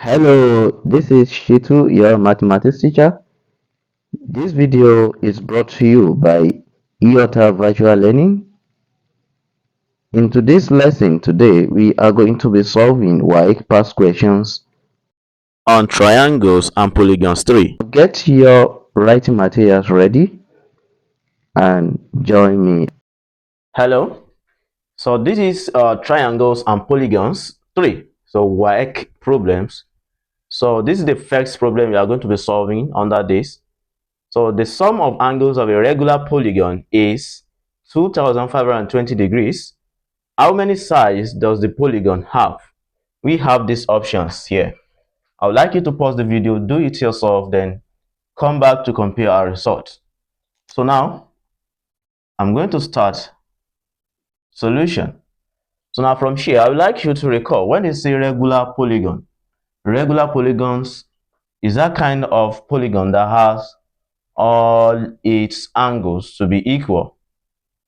Hello, this is Shitu, your mathematics teacher. This video is brought to you by Ighota Virtual Learning. In today's lesson we are going to be solving WAEC past questions on triangles and polygons 3. Get your writing materials ready and join me. Hello, so this is triangles and polygons 3, so WAEC problems. So this is the first problem we are going to be solving under this. So the sum of angles of a regular polygon is 2520 degrees. How many sides does the polygon have? We have these options here. I would like you to pause the video, do it yourself, then come back to compare our results. So now I'm going to start solution. So now from here, I would like you to recall, when they say regular polygon, regular polygons is that kind of polygon that has all its angles to be equal,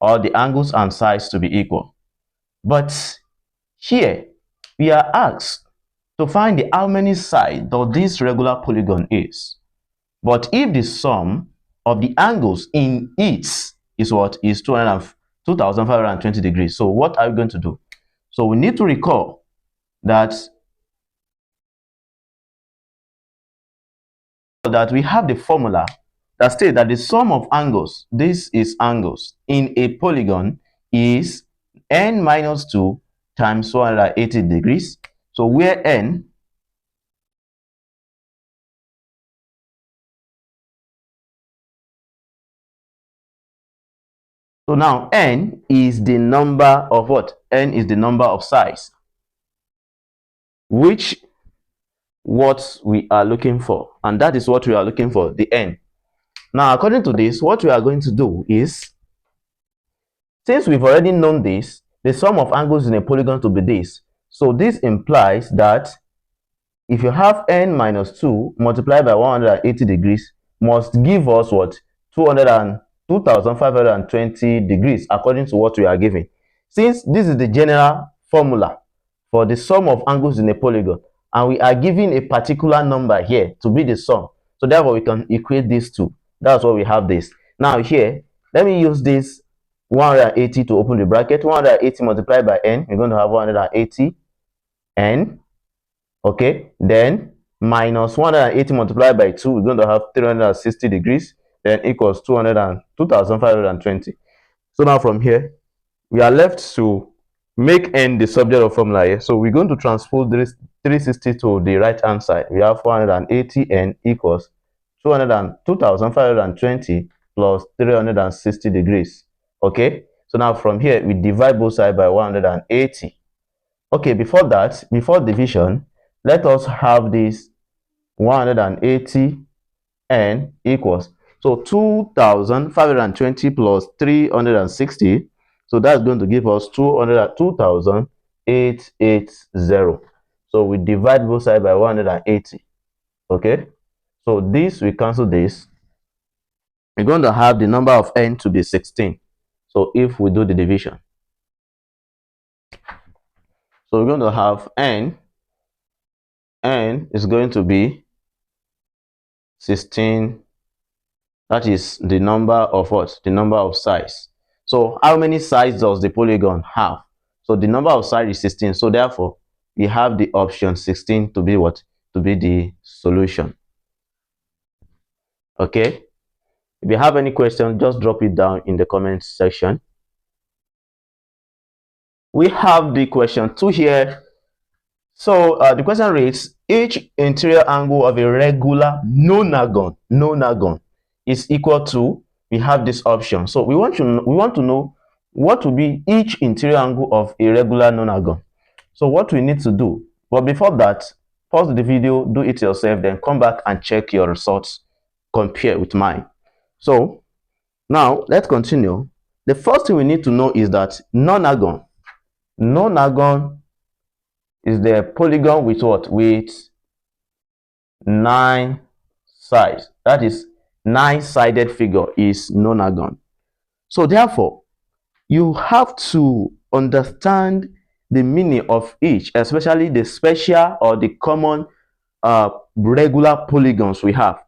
all the angles and sides to be equal. But here, we are asked to find how many sides that this regular polygon is. But if the sum of the angles in it is what? Is 2520 degrees. So what are we going to do? So we need to recall that we have the formula that states that the sum of angles, this is angles, in a polygon is n minus 2 times 180 degrees. So where n so now n is the number of what? N is the number of sides, which what we are looking for, and that is what we are looking for, the n. Now according to this, what we are going to do is, since we've already known this, the sum of angles in a polygon to be this, so this implies that if you have n minus 2 multiplied by 180 degrees must give us what? 2520 degrees according to what we are given. Since this is the general formula for the sum of angles in a polygon, and we are given a particular number here to be the sum, so therefore we can equate these two. That's why we have this. Now here, let me use this 180 to open the bracket. 180 multiplied by n, we're going to have 180 n. Okay, then minus 180 multiplied by 2, we're going to have 360 degrees, then equals 2520. So now from here, we are left to make n the subject of formula here. So we're going to transpose this 360 to the right hand side. We have 480 n equals 2520 plus 360 degrees. Okay, so now from here, we divide both sides by 180. Okay, before that, before division, let us have this 180 n equals, so 2520 plus 360, so that's going to give us 2880. So we divide both sides by 180. Okay, so this, we cancel this, we're going to have the number of n to be 16. So if we do the division, so we're going to have n is going to be 16. That is the number of what? The number of sides. So how many sides does the polygon have? So the number of sides is 16. So therefore, we have the option 16 to be what? To be the solution. Okay. If you have any question, just drop it down in the comment section. We have the question 2 here. So the question reads, each interior angle of a regular nonagon is equal to, we have this option. So we want to know what will be each interior angle of a regular nonagon. So what we need to do, but before that, pause the video, do it yourself, then come back and check your results, compare with mine. So now let's continue. The first thing we need to know is that nonagon is the polygon with what? With 9 sides. That is, 9-sided figure is nonagon. So therefore, you have to understand the meaning of each, especially the special or the common regular polygons we have,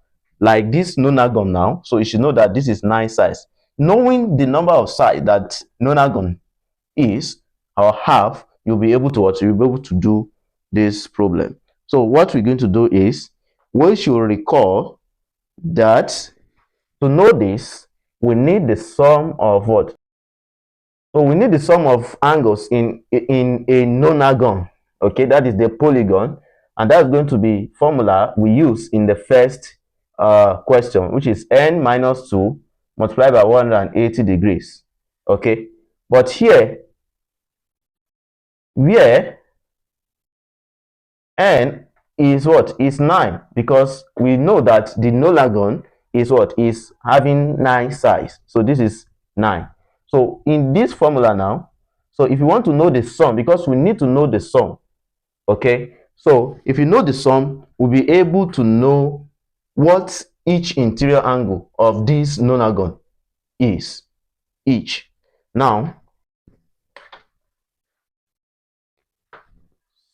like this nonagon now. So you should know that this is 9 sides. Knowing the number of sides that nonagon is or have, you'll be able to what? You'll be able to do this problem. So what we're going to do is, we should recall that to know this, we need the sum of what? So we need the sum of angles in a nonagon. Okay, that is the polygon, and that's going to be formula we use in the first question, which is n minus 2 multiplied by 180 degrees. Okay, but here, where n is what? Is 9, because we know that the nonagon is what? Is having 9 sides. So this is 9. So in this formula now, so if you want to know the sum, because we need to know the sum, okay, so if you know the sum, we'll be able to know what each interior angle of this nonagon is each. Now,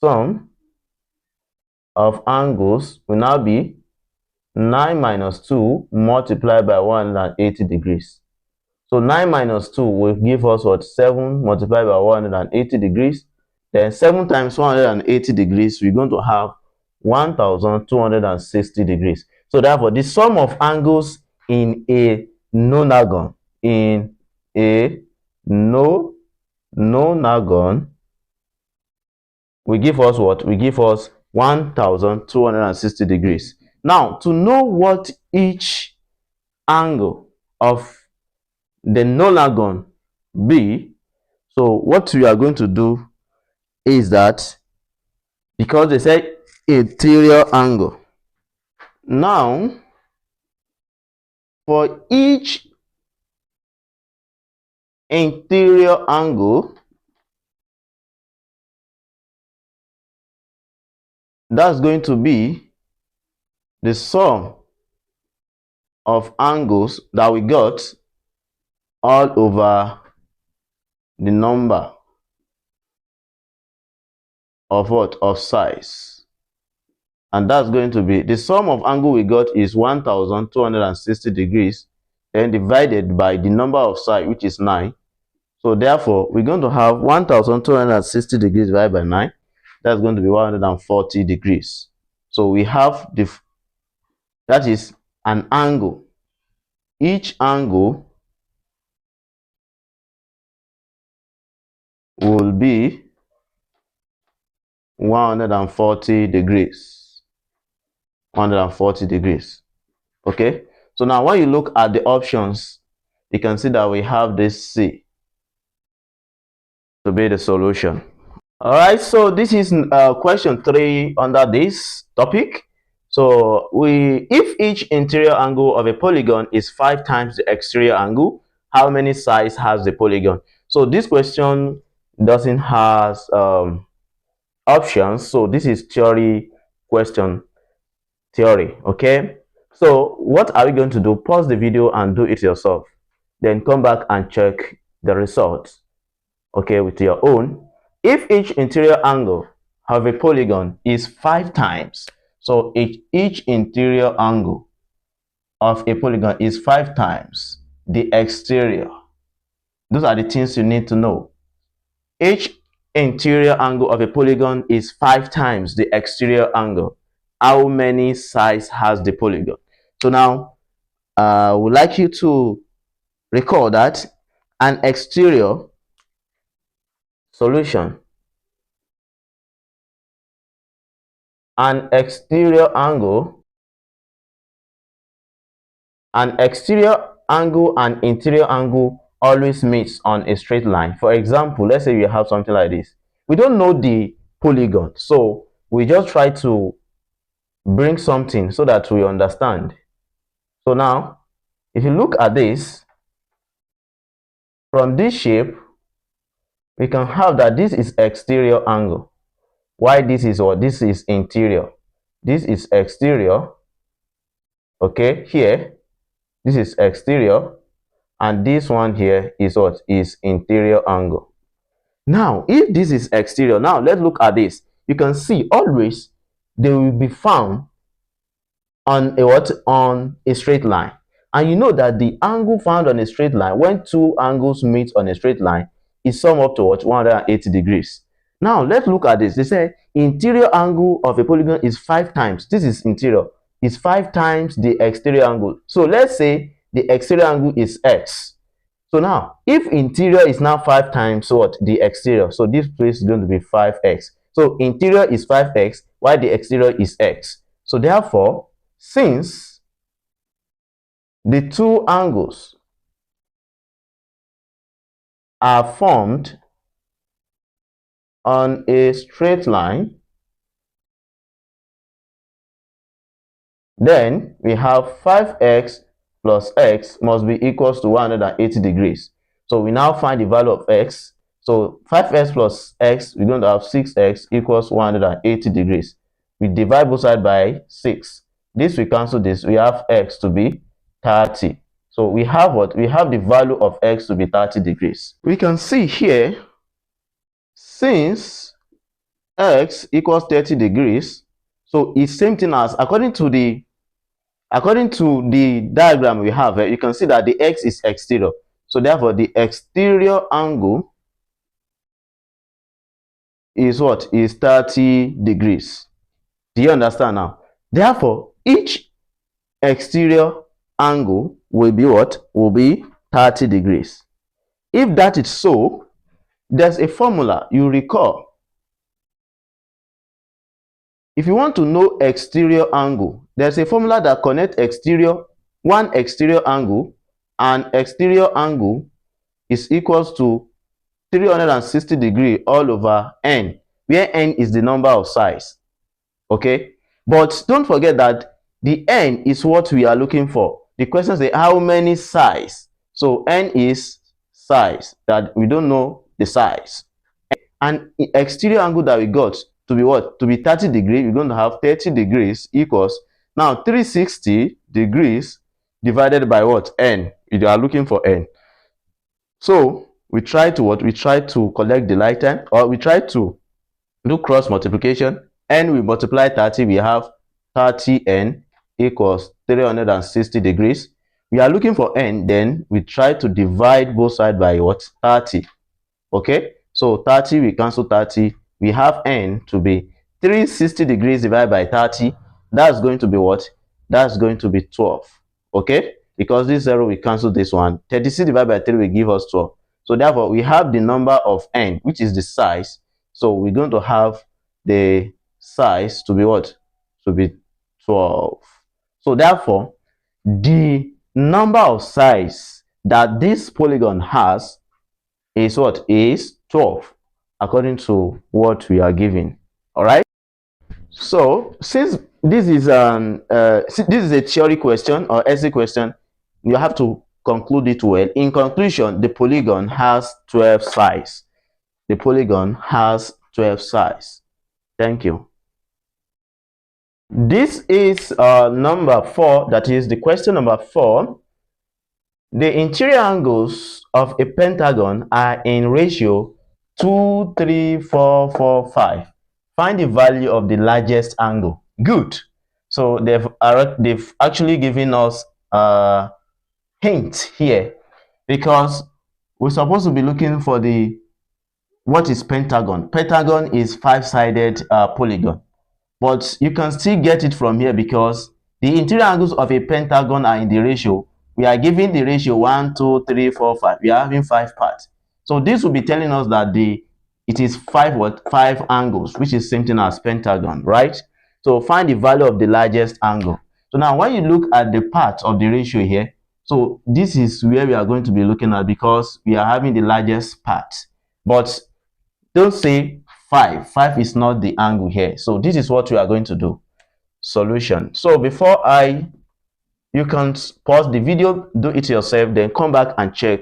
sum of angles will now be 9 minus 2 multiplied by 180 degrees. So 9 minus 2 will give us what? 7 multiplied by 180 degrees. Then 7 times 180 degrees, we're going to have 1260 degrees. So therefore, the sum of angles in a nonagon, will give us what? Will give us 1260 degrees. Now, to know what each angle of the nonagon be, so what we are going to do is that, because they say interior angle, now for each interior angle, that's going to be the sum of angles that we got all over the number of what? Of size. And that's going to be the sum of angle we got is 1260 degrees, then divided by the number of sides, which is 9. So therefore, we're going to have 1260 degrees divided by 9. That's going to be 140 degrees. So we have that is an angle. Each angle will be 140 degrees. 140 degrees. Okay, so now when you look at the options, you can see that we have this C to be the solution. All right, so this is question 3 under this topic. So if each interior angle of a polygon is 5 times the exterior angle, how many sides has the polygon? So this question doesn't have options, so this is theory question, theory. Okay, so what are we going to do? Pause the video and do it yourself, then come back and check the results, okay, with your own. If each interior angle of a polygon is 5 times, so each interior angle of a polygon is 5 times the exterior. Those are the things you need to know. Each interior angle of a polygon is 5 times the exterior angle. How many sides has the polygon? So now I would like you to recall that an exterior solution, an exterior angle and interior angle always meets on a straight line. For example, let's say we have something like this. We don't know the polygon, so we just try to bring something so that we understand. So now, if you look at this, from this shape, we can have that this is exterior angle. Why this is what? This is interior. This is exterior. Okay, here, this is exterior, and this one here is what? Is interior angle. Now, if this is exterior, now let's look at this. You can see always they will be found on a what? On a straight line. And you know that the angle found on a straight line, when two angles meet on a straight line, is sum up to what? 180 degrees. Now let's look at this. They say interior angle of a polygon is 5 times. This is interior. Is 5 times the exterior angle. So let's say the exterior angle is x. So now, if interior is now 5 times what? The exterior. So this place is going to be 5x. So interior is 5x, while the exterior is x. So therefore, since the two angles are formed on a straight line, then we have 5x plus x must be equals to 180 degrees. So we now find the value of x. So 5x plus x, we're going to have 6x equals 180 degrees. We divide both sides by 6. This we cancel this. We have x to be 30. So we have what? We have the value of x to be 30 degrees. We can see here, since x equals 30 degrees, so it's same thing as according to the diagram we have, you can see that the x is exterior. So therefore, the exterior angle is what? Is 30 degrees. Do you understand now? Therefore, each exterior angle will be what? Will be 30 degrees. If that is so, there's a formula you recall. If you want to know exterior angle, there's a formula that connects one exterior angle, and exterior angle is equals to 360 degrees all over n, where n is the number of sides. Okay, but don't forget that the n is what we are looking for. The question is how many sides. So n is size, that we don't know the size. And exterior angle that we got to be what? To be 30 degrees, we're going to have 30 degrees equals, now 360 degrees divided by what? N. We are looking for n. So we try to what? We try to collect the like time, or we try to do cross multiplication. N we multiply 30, we have 30n equals 360 degrees. We are looking for n, then we try to divide both sides by what? 30. Okay, so 30, we cancel 30. We have n to be 360 degrees divided by 30. That's going to be what? That's going to be 12. Okay, because this 0 we cancel this one. 36 divided by 3 will give us 12. So therefore, we have the number of n, which is the size. So we're going to have the size to be what? To be 12. So therefore, the number of sides that this polygon has is what? Is 12, according to what we are given. All right. So since this is a theory question or essay question, you have to conclude it well. In conclusion, the polygon has 12 sides. The polygon has 12 sides. Thank you. This is number 4. That is the question number 4. The interior angles of a pentagon are in ratio 2, 3, 4, 4, 5. Find the value of the largest angle. Good. So they've actually given us a hint here, because we're supposed to be looking for what is pentagon. Pentagon is 5-sided polygon, but you can still get it from here, because the interior angles of a pentagon are in the ratio. We are giving the ratio 1, 2, 3, 4, 5. We are having 5 parts. So this will be telling us that it is 5 angles, which is same thing as pentagon, right? So find the value of the largest angle. So now when you look at the part of the ratio here, so this is where we are going to be looking at, because we are having the largest part. But don't say 5. 5 is not the angle here. So this is what we are going to do. Solution. So before you can pause the video, do it yourself, then come back and check,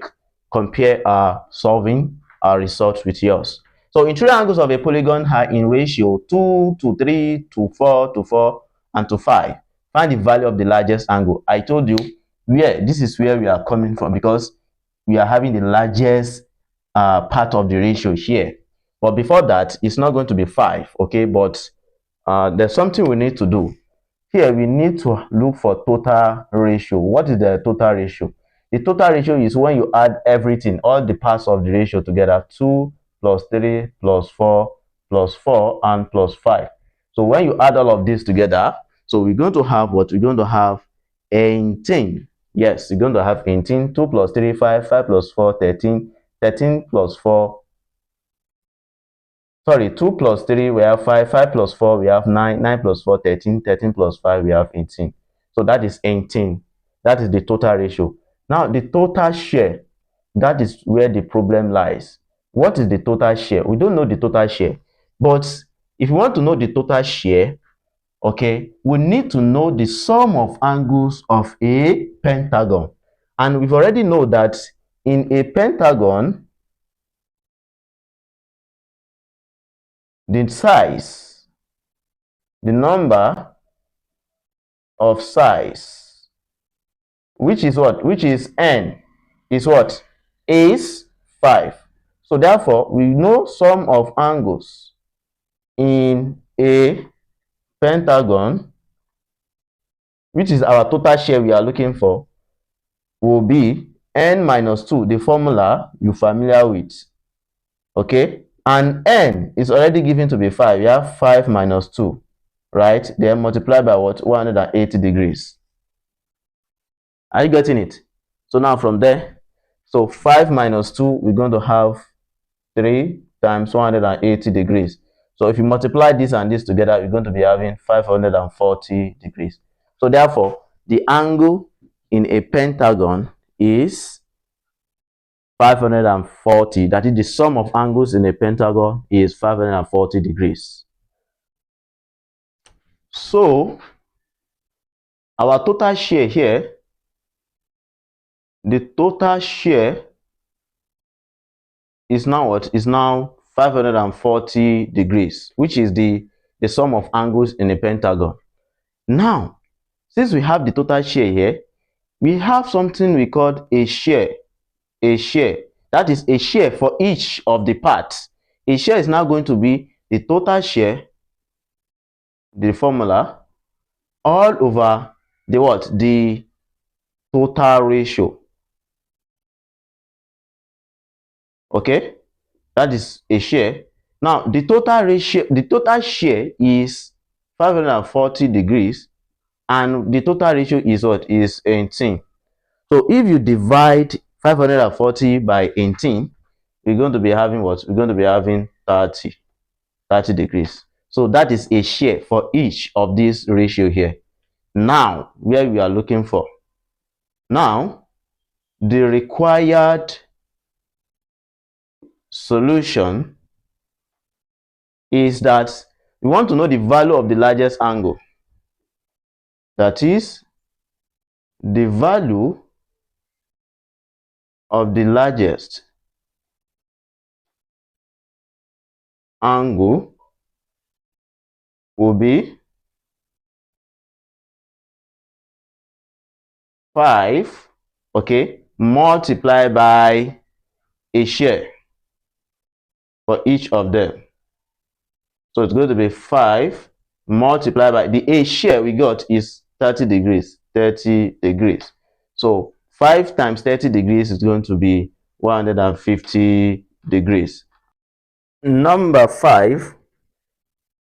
compare solving our results with yours. So interior angles of a polygon are in ratio 2 to 3 to 4 to 4 and to 5. Find the value of the largest angle. I told you this is where we are coming from, because we are having the largest part of the ratio here. But before that, it's not going to be 5, okay? But there's something we need to do. Here we need to look for total ratio. What is the total ratio? The total ratio is when you add everything, all the parts of the ratio together. 2 plus 3 plus 4 plus 4 and plus 5. So when you add all of this together, so we're going to have what? We're going to have 18. Yes, you're going to have 18. 2 plus 3, 5. 5 plus 4, 13. 13 plus 4. Sorry, 2 plus 3, we have 5. 5 plus 4, we have 9. 9 plus 4, 13. 13 plus 5, we have 18. So that is 18. That is the total ratio. Now, the total share, that is where the problem lies. What is the total share? We don't know the total share. But if you want to know the total share, okay, we need to know the sum of angles of a pentagon. And we've already know that in a pentagon, the size, the number of sides, which is what? Which is n, is what? Is 5. So therefore, we know sum of angles in a pentagon, which is our total share we are looking for, will be n minus 2, the formula you're familiar with. Okay? And n is already given to be 5. You have 5 minus 2, right? Then multiply by what? 180 degrees. Are you getting it? So now from there, so 5 minus 2, we're going to have 3 times 180 degrees. So if you multiply this and this together, you're going to be having 540 degrees. So therefore, the angle in a pentagon is 540. That is, the sum of angles in a pentagon is 540 degrees. So our total share here, the total share is now what? Is now 540 degrees, which is the sum of angles in a pentagon. Now, since we have the total share here, we have something we call a share. A share. That is a share for each of the parts. A share is now going to be the total share, the formula, all over the what? The total ratio. Okay? That is a share. Now, the total ratio, the total share is 540 degrees, and the total ratio is what? Is 18. So if you divide 540 by 18, we're going to be having what? We're going to be having 30 degrees. So that is a share for each of these ratio here. Now, where we are looking for. Now, the required solution is that we want to know the value of the largest angle. That is, the value of the largest angle will be 5, okay, multiplied by a share for each of them. So it's going to be 5 multiplied by the a share we got is 30 degrees. 30 degrees. So 5 times 30 degrees is going to be 150 degrees. Number 5.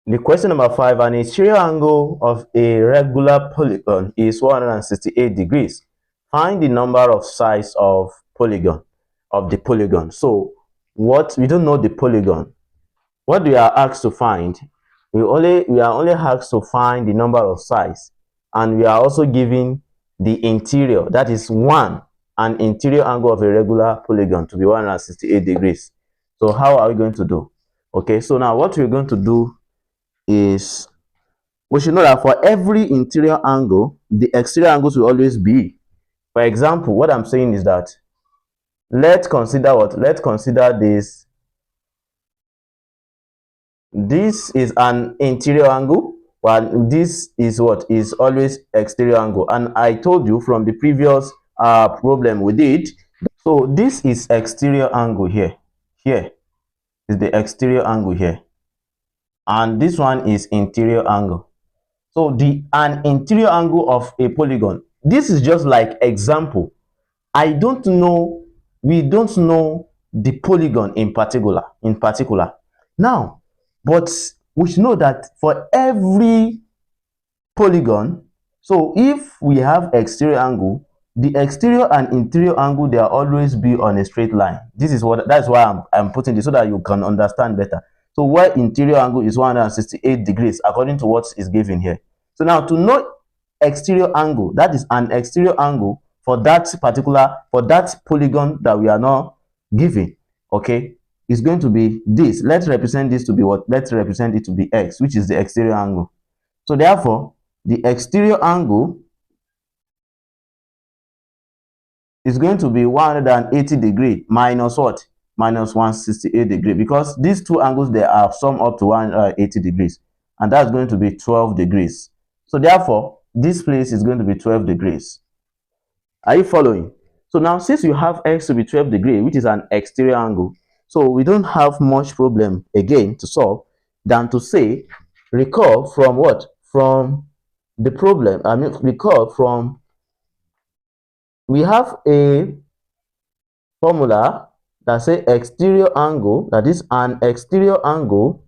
The question number 5, an interior angle of a regular polygon is 168 degrees. Find the number of sides of the polygon. So we don't know the polygon. What we are asked to find, we are only asked to find the number of sides, and we are also given the interior, that is an interior angle of a regular polygon to be 168 degrees. So how are we going to do? Okay, so now what we're going to do is, we should know that for every interior angle, the exterior angles will always be. For example, what I'm saying is that, let's consider what? Let's consider this. This is an interior angle, while this is what? Is always exterior angle. And I told you from the previous problem we did, so this is exterior angle here. Here is the exterior angle here. and this one is interior angle. So an interior angle of a polygon, this is just like example. We don't know the polygon in particular now, but we should know that for every polygon, so if we have exterior angle, the exterior and interior angle, they are always be on a straight line. That's why I'm putting this so that you can understand better. So where interior angle is 168 degrees according to what is given here. So now to know exterior angle, that is an exterior angle for that polygon that we are now giving, okay, is going to be this. Let's represent this to be what? Let's represent it to be x, which is the exterior angle. So therefore the exterior angle is going to be 180 degree minus what? Minus 168 degree, because these two angles, they are sum up to 180 degrees, and that's going to be 12 degrees. So therefore this place is going to be 12 degrees. Are you following? So now, since you have x to be 12 degrees, which is an exterior angle, so we don't have much problem again to solve than to say, recall from what? From the problem. I mean, recall from, we have a formula that say exterior angle, that is an exterior angle,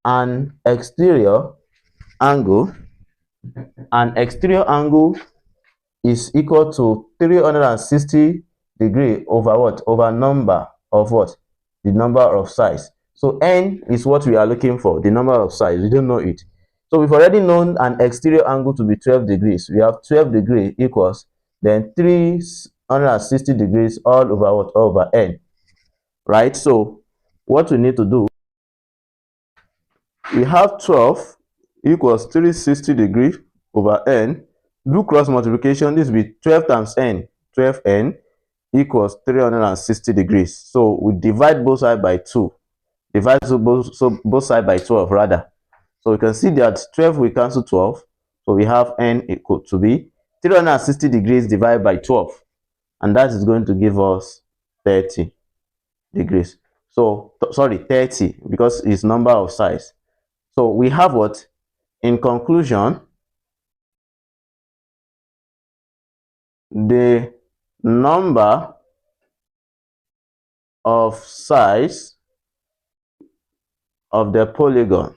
an exterior angle is equal to 360 degree over what? Over number of what? The number of sides. So n is what we are looking for, the number of sides. We don't know it. So we've already known an exterior angle to be 12 degrees. We have 12 degrees equals then 360 degrees all over what? Over n. Right? So what we need to do, we have 12 equals 360 degrees over n. Do cross multiplication. This will be 12 times n, 12n equals 360 degrees. So we divide both sides by 2. Divide both sides by 12 rather. So we can see that 12 will cancel 12. So we have n equal to be 360 degrees divided by 12. And that is going to give us 30 degrees. So, sorry, 30, because it's number of sides. So we have what? In conclusion, the number of sides of the polygon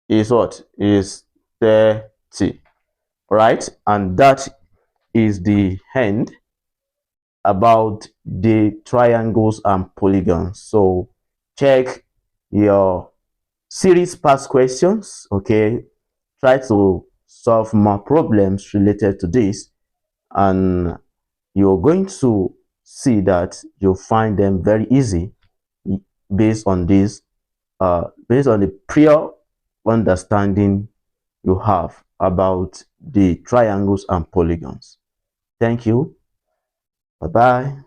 is what? Is 30, right? And that is the end about the triangles and polygons. So check your series past questions, okay? Try to solve more problems related to this, and you're going to see that you'll find them very easy based on this, based on the prior understanding you have about the triangles and polygons. Thank you. Bye-bye.